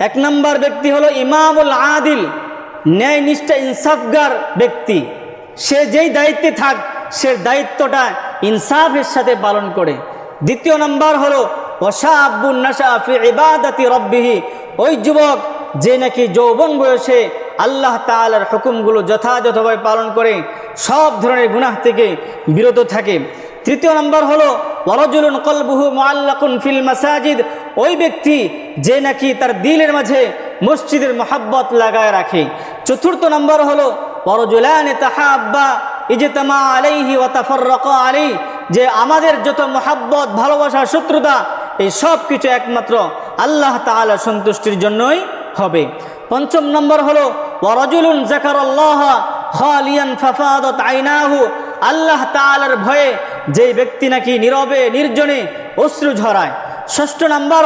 এক নম্বর ব্যক্তি হলো ইমামুল আদিল, ন্যায়নিষ্ঠ ইনসাফগার ব্যক্তি। সে যেই দায়িত্বে থাক সে দায়িত্বটা ইনসাফের সাথে পালন করে। দ্বিতীয় নম্বর হলো ওয়াশাবুন নাশা ফি ইবাদাতি রাব্বিহি, ওই যুবক যে নাকি যৌবন বয়সে আল্লাহ তাআলার হুকুমগুলো যথাযথভাবে পালন করে, সব ধরনের গুনাহ থেকে বিরত থাকে। তৃতীয় নম্বর হলো ওয়ারাজুলুন কলবুহু মুআল্লাকুন ফিল মাসাজিদ, ওই ব্যক্তি যে নাকি তার দিলের মাঝে মসজিদের মহব্বত লাগায় রাখে। চতুর্থ নম্বর হলো ওয়ারাজুলানি তাহাব্বা ইজতামা আলাইহি ওয়া তাফাররাকা আলাইহি, যে আমাদের যত মহব্বত, ভালোবাসা, শত্রুতা, এই সব কিছু একমাত্র আল্লাহ তাআলা সন্তুষ্টির জন্যই হবে। পঞ্চম নম্বর হলো ওয়ারাজুলুন যাকারাল্লাহ খালিয়ান ফাফাদাত আইনাহু, আল্লাহ তাআলার ভয়ে যে ব্যক্তি নাকি নীরবে নির্জনে অশ্রু ঝরায়। ষষ্ঠ নম্বর